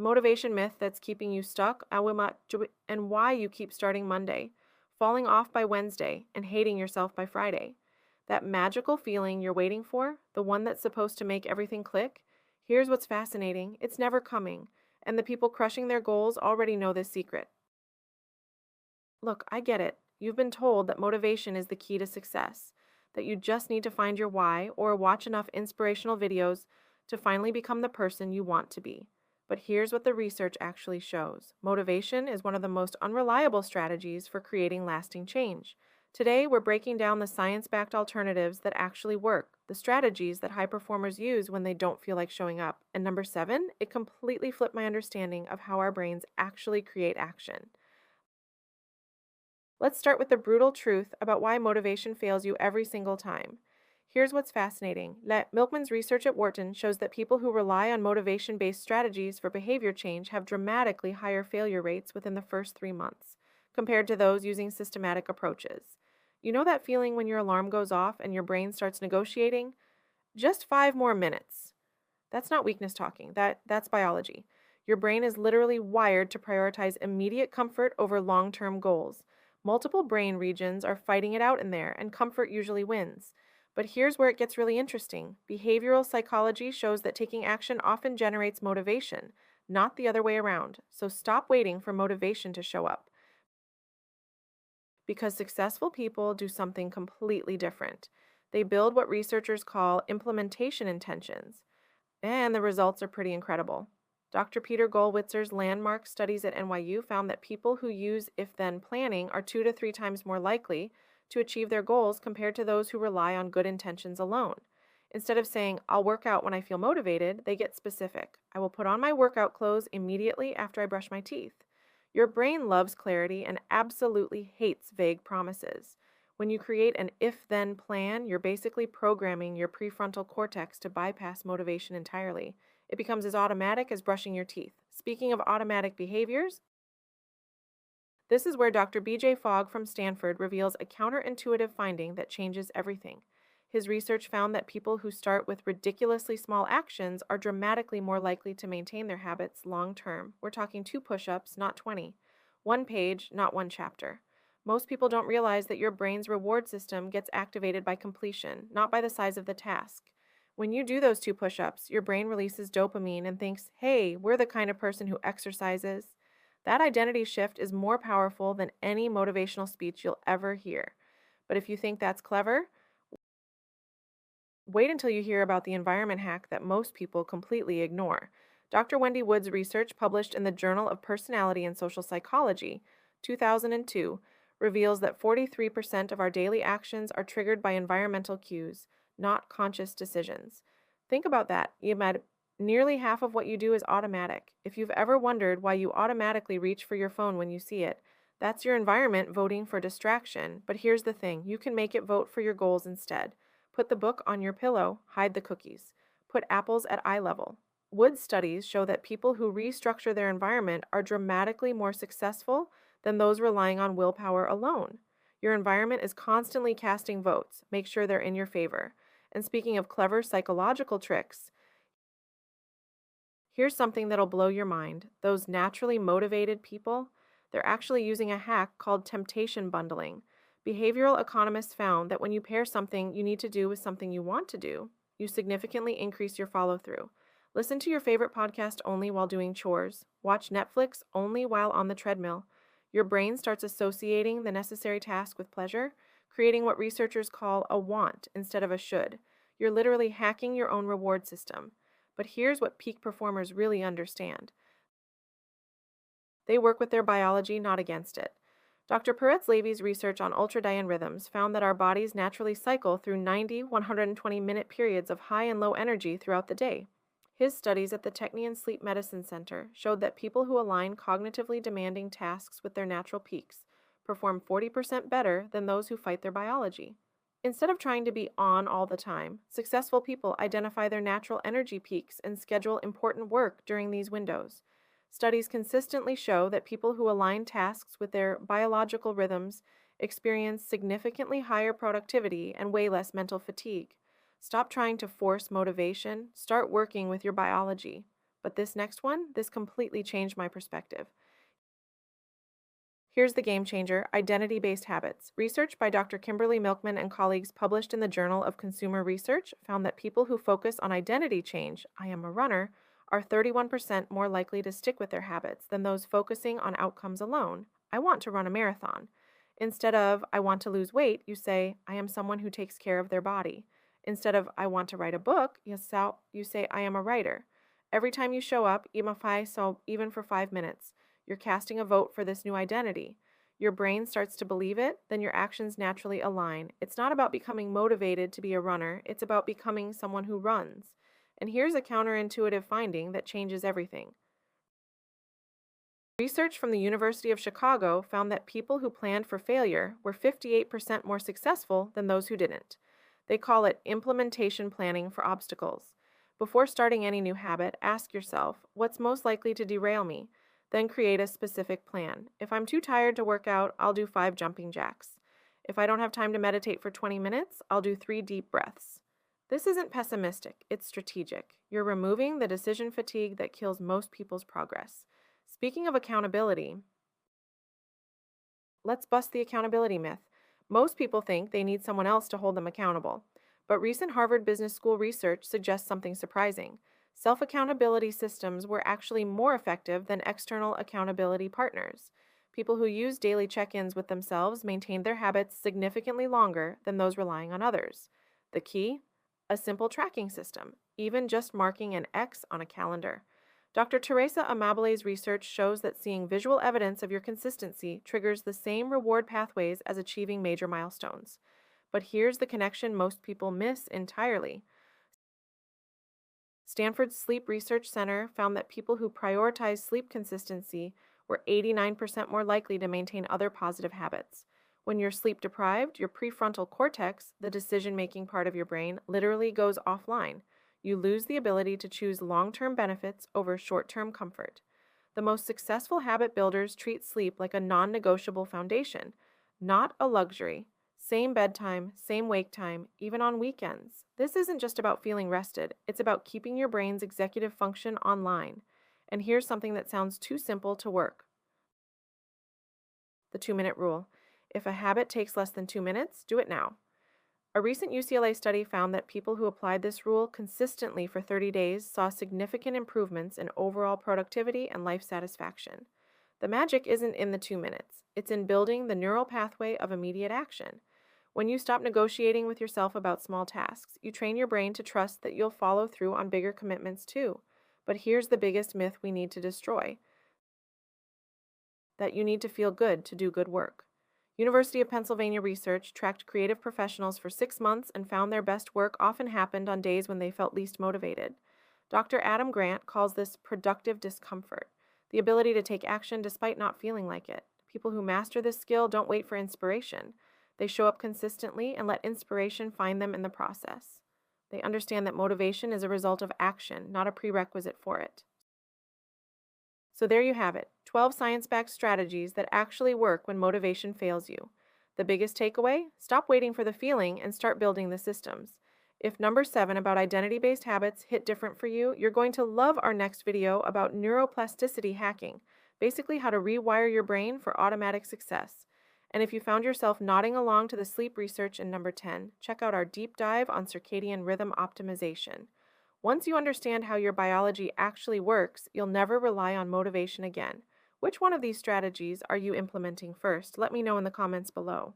the motivation myth that's keeping you stuck, and why you keep starting Monday, falling off by Wednesday, and hating yourself by Friday. That magical feeling you're waiting for, the one that's supposed to make everything click, here's what's fascinating: it's never coming, and the people crushing their goals already know this secret. Look, I get it. You've been told that motivation is the key to success, that you just need to find your why or watch enough inspirational videos to finally become the person you want to be. But here's what the research actually shows: motivation is one of the most unreliable strategies for creating lasting change. Today, we're breaking down the science backed alternatives that actually work, the strategies that high performers use when they don't feel like showing up. And number seven, it completely flipped my understanding of how our brains actually create action. Let's start with the brutal truth about why motivation fails you every single time. Here's what's fascinating. Milkman's research at Wharton shows that people who rely on motivation-based strategies for behavior change have dramatically higher failure rates within the first 3 months, compared to those using systematic approaches. You know that feeling when your alarm goes off and your brain starts negotiating? Just 5 more minutes. That's not weakness talking. That's biology. Your brain is literally wired to prioritize immediate comfort over long-term goals. Multiple brain regions are fighting it out in there, and comfort usually wins. But here's where it gets really interesting. Behavioral psychology shows that taking action often generates motivation, not the other way around. So stop waiting for motivation to show up, because successful people do something completely different. They build what researchers call implementation intentions, and the results are pretty incredible. Dr. Peter Gollwitzer's landmark studies at NYU found that people who use if-then planning are 2 to 3 times more likely to achieve their goals compared to those who rely on good intentions alone. Instead of saying, "I'll work out when I feel motivated," they get specific. "I will put on my workout clothes immediately after I brush my teeth." Your brain loves clarity and absolutely hates vague promises. When you create an if-then plan, you're basically programming your prefrontal cortex to bypass motivation entirely. It becomes as automatic as brushing your teeth. Speaking of automatic behaviors, this is where Dr. BJ Fogg from Stanford reveals a counterintuitive finding that changes everything. His research found that people who start with ridiculously small actions are dramatically more likely to maintain their habits long term. We're talking 2 push-ups, not 20. 1 page, not 1 chapter. Most people don't realize that your brain's reward system gets activated by completion, not by the size of the task. When you do those 2 push-ups, your brain releases dopamine and thinks, "Hey, we're the kind of person who exercises." That identity shift is more powerful than any motivational speech you'll ever hear. But if you think that's clever, wait until you hear about the environment hack that most people completely ignore. Dr. Wendy Wood's research, published in the Journal of Personality and Social Psychology, 2002, reveals that 43% of our daily actions are triggered by environmental cues, not conscious decisions. Think about that. Nearly half of what you do is automatic. If you've ever wondered why you automatically reach for your phone when you see it, that's your environment voting for distraction. But here's the thing: you can make it vote for your goals instead. Put the book on your pillow, hide the cookies. Put apples at eye level. Wood's studies show that people who restructure their environment are dramatically more successful than those relying on willpower alone. Your environment is constantly casting votes. Make sure they're in your favor. And speaking of clever psychological tricks, here's something that'll blow your mind. Those naturally motivated people, they're actually using a hack called temptation bundling. Behavioral economists found that when you pair something you need to do with something you want to do, you significantly increase your follow-through. Listen to your favorite podcast only while doing chores. Watch Netflix only while on the treadmill. Your brain starts associating the necessary task with pleasure, creating what researchers call a want instead of a should. You're literally hacking your own reward system. But here's what peak performers really understand. They work with their biology, not against it. Dr. Peretz-Levy's research on ultradian rhythms found that our bodies naturally cycle through 90 120-minute periods of high and low energy throughout the day. His studies at the Technion Sleep Medicine Center showed that people who align cognitively demanding tasks with their natural peaks perform 40% better than those who fight their biology. Instead of trying to be on all the time, successful people identify their natural energy peaks and schedule important work during these windows. Studies consistently show that people who align tasks with their biological rhythms experience significantly higher productivity and way less mental fatigue. Stop trying to force motivation. Start working with your biology. But this next one, this completely changed my perspective. Here's the game changer: identity-based habits. Research by Dr. Kimberly Milkman and colleagues published in the Journal of Consumer Research found that people who focus on identity change, I am a runner, are 31% more likely to stick with their habits than those focusing on outcomes alone. I want to run a marathon. Instead of I want to lose weight, you say I am someone who takes care of their body. Instead of I want to write a book, you say I am a writer. Every time you show up, even for 5 minutes, you're casting a vote for this new identity. Your brain starts to believe it, then your actions naturally align. It's not about becoming motivated to be a runner, it's about becoming someone who runs. And here's a counterintuitive finding that changes everything. Research from the University of Chicago found that people who planned for failure were 58% more successful than those who didn't. They call it implementation planning for obstacles. Before starting any new habit, ask yourself, what's most likely to derail me? Then create a specific plan. If I'm too tired to work out, I'll do 5 jumping jacks. If I don't have time to meditate for 20 minutes, I'll do 3 deep breaths. This isn't pessimistic, it's strategic. You're removing the decision fatigue that kills most people's progress. Speaking of accountability, let's bust the accountability myth. Most people think they need someone else to hold them accountable. But recent Harvard Business School research suggests something surprising. Self-accountability systems were actually more effective than external accountability partners. People who use daily check-ins with themselves maintained their habits significantly longer than those relying on others. The key? A simple tracking system, even just marking an X on a calendar. Dr. Teresa Amabile's research shows that seeing visual evidence of your consistency triggers the same reward pathways as achieving major milestones. But here's the connection most people miss entirely. Stanford's Sleep Research Center found that people who prioritize sleep consistency were 89% more likely to maintain other positive habits. When you're sleep deprived, your prefrontal cortex, the decision-making part of your brain, literally goes offline. You lose the ability to choose long-term benefits over short-term comfort. The most successful habit builders treat sleep like a non-negotiable foundation, not a luxury. Same bedtime, same wake time, even on weekends. This isn't just about feeling rested, it's about keeping your brain's executive function online. And here's something that sounds too simple to work. The 2-minute rule. If a habit takes less than 2 minutes, do it now. A recent UCLA study found that people who applied this rule consistently for 30 days saw significant improvements in overall productivity and life satisfaction. The magic isn't in the 2 minutes. It's in building the neural pathway of immediate action. When you stop negotiating with yourself about small tasks, you train your brain to trust that you'll follow through on bigger commitments too. But here's the biggest myth we need to destroy: that you need to feel good to do good work. University of Pennsylvania research tracked creative professionals for 6 months and found their best work often happened on days when they felt least motivated. Dr. Adam Grant calls this productive discomfort, the ability to take action despite not feeling like it. People who master this skill don't wait for inspiration. They show up consistently and let inspiration find them in the process. They understand that motivation is a result of action, not a prerequisite for it. So there you have it, 12 science-backed strategies that actually work when motivation fails you. The biggest takeaway? Stop waiting for the feeling and start building the systems. If number 7 about identity-based habits hit different for you, you're going to love our next video about neuroplasticity hacking, basically how to rewire your brain for automatic success. And if you found yourself nodding along to the sleep research in number 10, check out our deep dive on circadian rhythm optimization. Once you understand how your biology actually works, you'll never rely on motivation again. Which one of these strategies are you implementing first? Let me know in the comments below.